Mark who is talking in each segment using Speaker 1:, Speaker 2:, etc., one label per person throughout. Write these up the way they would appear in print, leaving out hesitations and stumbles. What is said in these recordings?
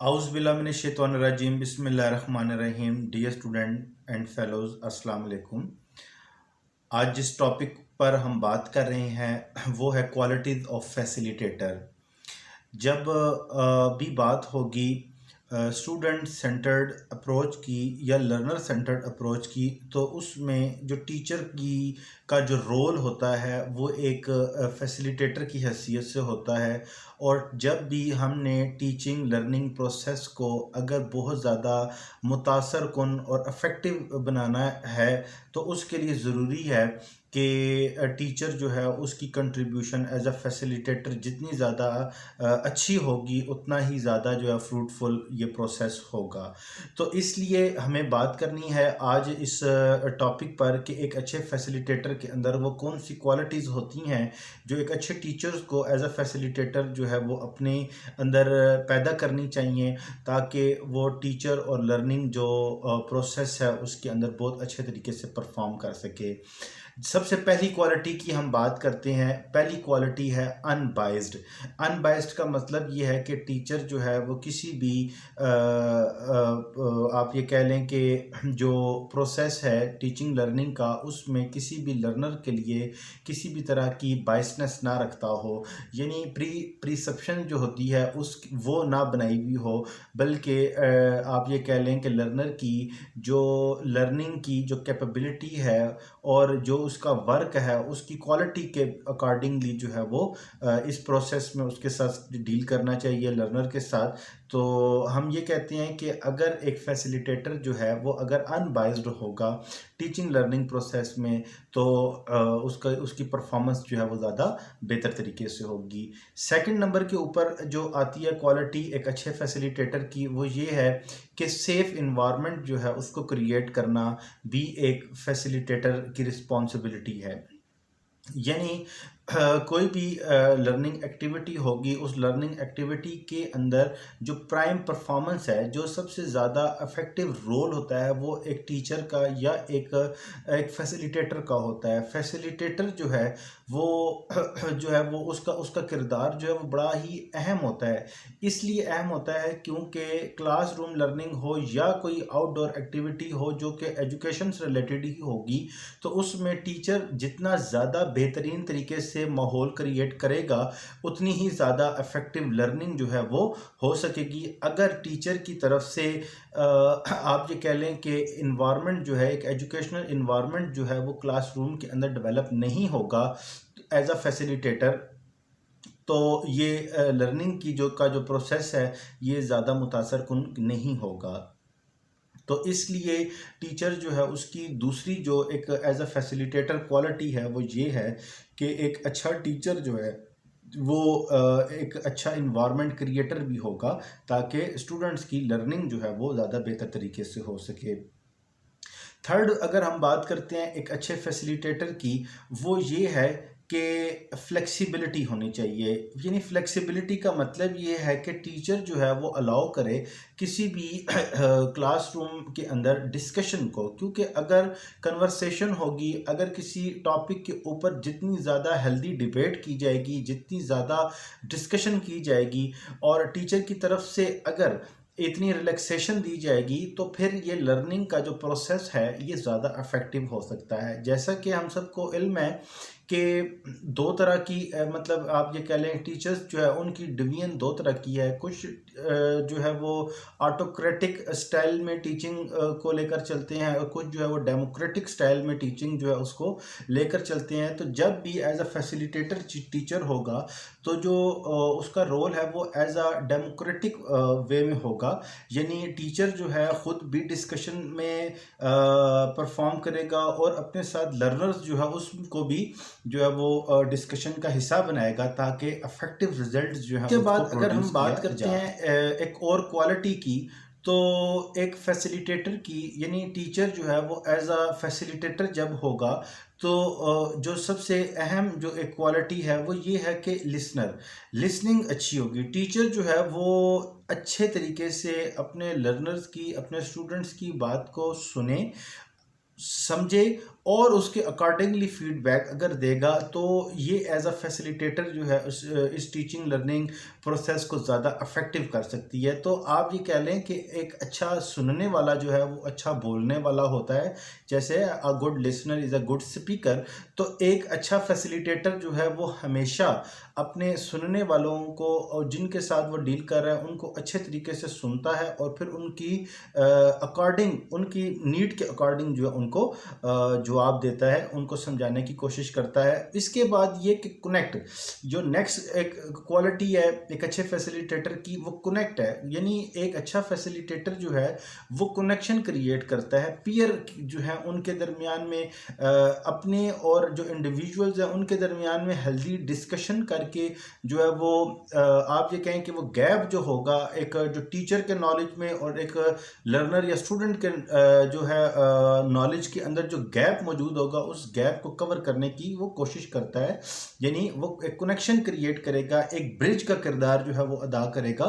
Speaker 1: आउज़ुबिल्लाहिमिनश्शैतानिर्रजीम बिस्मिल्लाहिर्रहमानिर्रहीम। Dear student and fellows, अस्सलाम वालेकुम। आज जिस टॉपिक पर हम बात कर रहे हैं वो है क्वालिटीज़ ऑफ फैसिलिटेटर। जब भी बात होगी स्टूडेंट सेंटर्ड अप्रोच की या लर्नर सेंटर्ड अप्रोच की, तो उसमें जो टीचर की का जो रोल होता है वो एक फैसिलिटेटर की हैसियत से होता है। और जब भी हमने टीचिंग लर्निंग प्रोसेस को अगर बहुत ज़्यादा मुतासर कुन और इफ़ेक्टिव बनाना है तो उसके लिए ज़रूरी है कि टीचर जो है उसकी कंट्रीब्यूशन एज अ फैसिलिटेटर जितनी ज़्यादा अच्छी होगी उतना ही ज़्यादा जो है फ्रूटफुल ये प्रोसेस होगा। तो इसलिए हमें बात करनी है आज इस टॉपिक पर कि एक अच्छे फैसिलिटेटर के अंदर वो कौन सी क्वालिटीज़ होती हैं जो एक अच्छे टीचर्स को एज अ फैसिलिटेटर जो है वो अपने अंदर पैदा करनी चाहिए, ताकि वो टीचर और लर्निंग जो प्रोसेस है उसके अंदर बहुत अच्छे तरीके से परफॉर्म कर सके। सबसे पहली क्वालिटी की हम बात करते हैं। पहली क्वालिटी है अनबाइज्ड। अनबाइज्ड का मतलब ये है कि टीचर जो है वो किसी भी आप ये कह लें कि जो प्रोसेस है टीचिंग लर्निंग का उसमें किसी भी लर्नर के लिए किसी भी तरह की बायसनेस ना रखता हो, यानी प्रीसप्शन जो होती है उस वो ना बनाई हुई हो, बल्कि आप ये कह लें कि लर्नर की जो लर्निंग की जो कैपेबिलिटी है और जो उसका वर्क है उसकी क्वालिटी के अकॉर्डिंगली जो है वो इस प्रोसेस में उसके साथ डील करना चाहिए लर्नर के साथ। तो हम ये कहते हैं कि अगर एक फैसिलिटेटर जो है वो अगर अनबाइज्ड होगा टीचिंग लर्निंग प्रोसेस में तो उसकी परफॉर्मेंस जो है वो ज़्यादा बेहतर तरीके से होगी। सेकंड नंबर के ऊपर जो आती है क्वालिटी एक अच्छे फैसिलिटेटर की, वो ये है कि सेफ़ इन्वायरमेंट जो है उसको क्रिएट करना भी एक फैसिलिटेटर की रिस्पॉन्सिबिलिटी है। यानी कोई भी लर्निंग एक्टिविटी होगी, उस लर्निंग एक्टिविटी के अंदर जो प्राइम परफॉर्मेंस है, जो सबसे ज़्यादा इफ़ेक्टिव रोल होता है वो एक टीचर का या एक फैसिलिटेटर का होता है। फैसिलिटेटर जो है वो जो है वो उसका उसका किरदार जो है वो बड़ा ही अहम होता है। इसलिए अहम होता है क्योंकि क्लासरूम लर्निंग हो या कोई आउटडोर एक्टिविटी हो जो कि एजुकेशन से रिलेटेड ही होगी, तो उसमें टीचर जितना ज़्यादा बेहतरीन तरीके से माहौल क्रिएट करेगा उतनी ही ज़्यादा इफ़ेक्टिव लर्निंग जो है वो हो सकेगी। अगर टीचर की तरफ से आप ये कह लें कि इन्वायरमेंट जो है एक एजुकेशनल इन्वायरमेंट जो है वो क्लासरूम के अंदर डेवलप नहीं होगा एज अ फैसिलिटेटर, तो ये लर्निंग की जो प्रोसेस है ये ज़्यादा मुतासर कुन नहीं होगा। तो इसलिए टीचर जो है उसकी दूसरी जो एक एज अ फैसिलिटेटर क्वालिटी है वो ये है कि एक अच्छा टीचर जो है वो एक अच्छा इन्वायरमेंट क्रिएटर भी होगा, ताकि स्टूडेंट्स की लर्निंग जो है वो ज़्यादा बेहतर तरीके से हो सके। थर्ड अगर हम बात करते हैं एक अच्छे फैसिलिटेटर की, वो ये है कि फ्लेक्सिबिलिटी होनी चाहिए। यानी फ्लेक्सिबिलिटी का मतलब ये है कि टीचर जो है वो अलाउ करे किसी भी क्लासरूम के अंदर डिस्कशन को, क्योंकि अगर कन्वर्सेशन होगी, अगर किसी टॉपिक के ऊपर जितनी ज़्यादा हेल्दी डिबेट की जाएगी, जितनी ज़्यादा डिस्कशन की जाएगी और टीचर की तरफ से अगर इतनी रिलैक्सेशन दी जाएगी, तो फिर ये लर्निंग का जो प्रोसेस है ये ज़्यादा इफ़ेक्टिव हो सकता है। जैसा कि हम सबको इल्म है कि दो तरह की मतलब आप ये कह लें टीचर्स जो है उनकी डिवीजन दो तरह की है। कुछ जो है वो ऑटोक्रेटिक स्टाइल में टीचिंग को लेकर चलते हैं और कुछ जो है वो डेमोक्रेटिक स्टाइल में टीचिंग जो है उसको लेकर चलते हैं। तो जब भी एज अ फैसिलिटेटर टीचर होगा तो जो उसका रोल है वो एज अ डेमोक्रेटिक वे में होगा, यानी टीचर जो है ख़ुद भी डिस्कशन में परफॉर्म करेगा और अपने साथ लर्नर्स जो है उसको भी जो है वो डिस्कशन का हिस्सा बनाएगा, ताकि इफेक्टिव रिजल्ट्स जो है उसके बाद अगर हम बात करते हैं एक और क्वालिटी की, तो एक फैसिलिटेटर की यानी टीचर जो है वो एज अ फैसिलिटेटर जब होगा तो जो सबसे अहम जो एक क्वालिटी है वो ये है कि लिसनिंग अच्छी होगी। टीचर जो है वो अच्छे तरीके से अपने लर्नर्स की अपने स्टूडेंट्स की बात को सुने समझे और उसके अकॉर्डिंगली फीडबैक अगर देगा तो ये एज अ फैसिलिटेटर जो है इस टीचिंग लर्निंग प्रोसेस को ज़्यादा इफ़ेक्टिव कर सकती है। तो आप ये कह लें कि एक अच्छा सुनने वाला जो है वो अच्छा बोलने वाला होता है। जैसे a good listener is a good speaker. तो एक अच्छा फैसिलिटेटर जो है वो हमेशा अपने सुनने वालों को और जिनके साथ वो डील कर रहा है उनको अच्छे तरीके से सुनता है और फिर उनकी अकॉर्डिंग उनकी नीड के अकॉर्डिंग जो है उनको जवाब देता है, उनको समझाने की कोशिश करता है। इसके बाद ये कि कनेक्ट, जो नेक्स्ट एक क्वालिटी है एक अच्छे फैसिलिटेटर की, वो कनेक्ट है। यानी एक अच्छा फैसिलिटेटर जो है वो कनेक्शन क्रिएट करता है पीयर जो है उनके दरमियान में, अपने और जो इंडिविजुअल्स हैं उनके दरमियान में हेल्दी डिस्कशन करके जो है वो आप ये कहें कि वो गैप जो होगा एक जो टीचर के नॉलेज में और एक लर्नर या स्टूडेंट के जो है नॉलेज के अंदर जो गैप मौजूद होगा उस गैप को कवर करने की वो कोशिश करता है। यानी वो एक कनेक्शन क्रिएट करेगा, एक ब्रिज का किरदार जो है वो अदा करेगा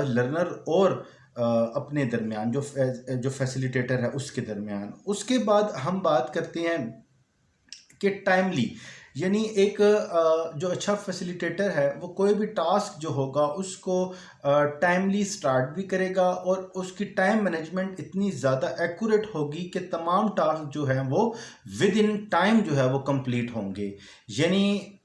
Speaker 1: लर्नर और अपने दरमियान जो फैसिलिटेटर है उसके दरमियान। उसके बाद हम बात करते हैं कि टाइमली, यानी एक जो अच्छा फैसिलिटेटर है वो कोई भी टास्क जो होगा उसको टाइमली स्टार्ट भी करेगा और उसकी टाइम मैनेजमेंट इतनी ज़्यादा एक्यूरेट होगी कि तमाम टास्क जो है वो विद इन टाइम जो है वो कंप्लीट होंगे। यानी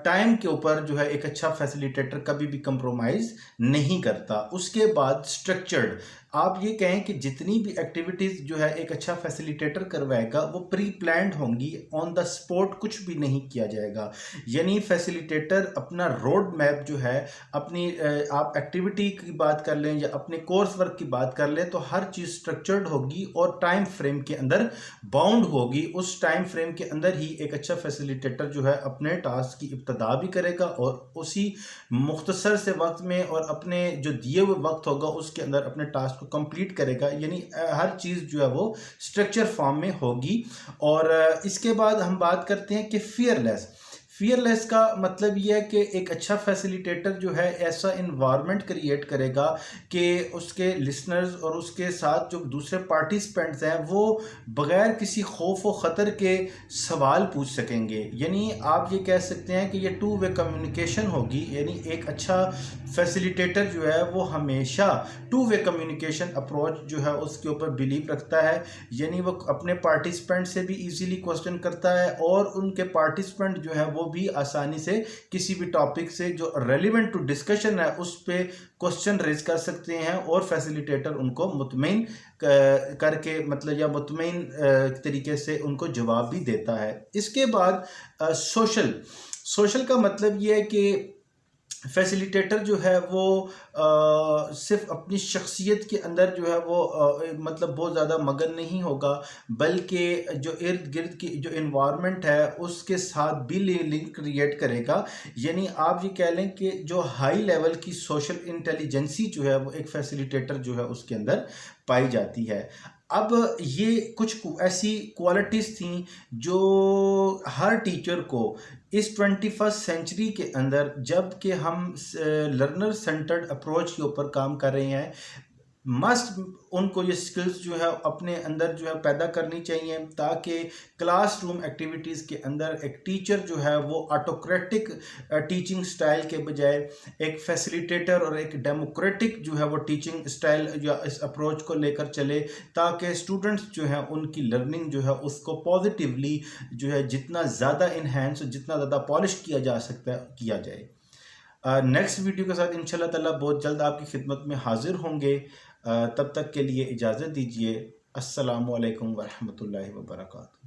Speaker 1: टाइम के ऊपर जो है एक अच्छा फैसिलिटेटर कभी भी कंप्रोमाइज़ नहीं करता। उसके बाद स्ट्रक्चर्ड, आप ये कहें कि जितनी भी एक्टिविटीज़ जो है एक अच्छा फैसिलिटेटर करवाएगा वो प्री प्लान्ड होंगी, ऑन द स्पॉट कुछ भी नहीं किया जाएगा। यानी फैसिलिटेटर अपना रोड मैप जो है अपनी आप एक्टिविटी की बात कर लें या अपने कोर्स वर्क की बात कर लें तो हर चीज़ स्ट्रक्चर्ड होगी और टाइम फ्रेम के अंदर बाउंड होगी। उस टाइम फ्रेम के अंदर ही एक अच्छा फैसिलिटेटर जो है अपने टास्क की इब्तदा भी करेगा और उसी मुख्तसर से वक्त में और अपने जो दिए हुए वक्त होगा उसके अंदर अपने टास्क को कंप्लीट करेगा। यानी हर चीज़ जो है वो स्ट्रक्चर फॉर्म में होगी। और इसके बाद हम बात करते हैं कि फियरलेस का मतलब यह है कि एक अच्छा फैसिलिटेटर जो है ऐसा इन्वायरमेंट क्रिएट करेगा कि उसके लिसनर्स और उसके साथ जो दूसरे पार्टिसिपेंट्स हैं वो बग़ैर किसी खौफ व ख़तर के सवाल पूछ सकेंगे। यानी आप ये कह सकते हैं कि ये टू वे कम्युनिकेशन होगी। यानी एक अच्छा फैसिलिटेटर जो है वो हमेशा टू वे कम्युनिकेशन अप्रोच जो है उसके ऊपर बिलीव रखता है। यानी वो अपने पार्टिसिपेंट से भी इजीली क्वेश्चन करता है और उनके पार्टिसिपेंट जो है वो भी आसानी से किसी भी टॉपिक से जो रेलिवेंट टू डिस्कशन है उस पे क्वेश्चन रेज कर सकते हैं और फैसिलिटेटर उनको मुतमईन करके मतलब या मुतमईन तरीके से उनको जवाब भी देता है। इसके बाद सोशल का मतलब ये है कि फैसिलिटेटर जो है वो सिर्फ अपनी शख्सियत के अंदर जो है वो मतलब बहुत ज़्यादा मगन नहीं होगा, बल्कि जो इर्द गिर्द की जो इन्वायरमेंट है उसके साथ भी लिंक क्रिएट करेगा। यानी आप ये कह लें कि जो हाई लेवल की सोशल इंटेलिजेंसी जो है वो एक फैसिलिटेटर जो है उसके अंदर पाई जाती है। अब ये कुछ ऐसी क्वालिटीज़ थी जो हर टीचर को इस 21st सेंचुरी के अंदर, जब कि हम लर्नर सेंटर्ड अप्रोच के ऊपर काम कर रहे हैं, मस्ट उनको ये स्किल्स जो है अपने अंदर जो है पैदा करनी चाहिए ताकि क्लासरूम एक्टिविटीज़ के अंदर एक टीचर जो है वो ऑटोक्रेटिक टीचिंग स्टाइल के बजाय एक फैसिलिटेटर और एक डेमोक्रेटिक जो है वो टीचिंग स्टाइल या इस अप्रोच को लेकर चले, ताकि स्टूडेंट्स जो है उनकी लर्निंग जो है उसको पॉजिटिवली जो है जितना ज़्यादा इन्हेंस जितना ज़्यादा पॉलिश किया जा सकता है किया जाए। नेक्स्ट वीडियो के साथ इंशाल्लाह ताला बहुत जल्द आपकी खिदमत में हाजिर होंगे। तब तक के लिए इजाज़त दीजिए। अस्सलामु अलैकुम वरहमतुल्लाहि वबरकातुहू।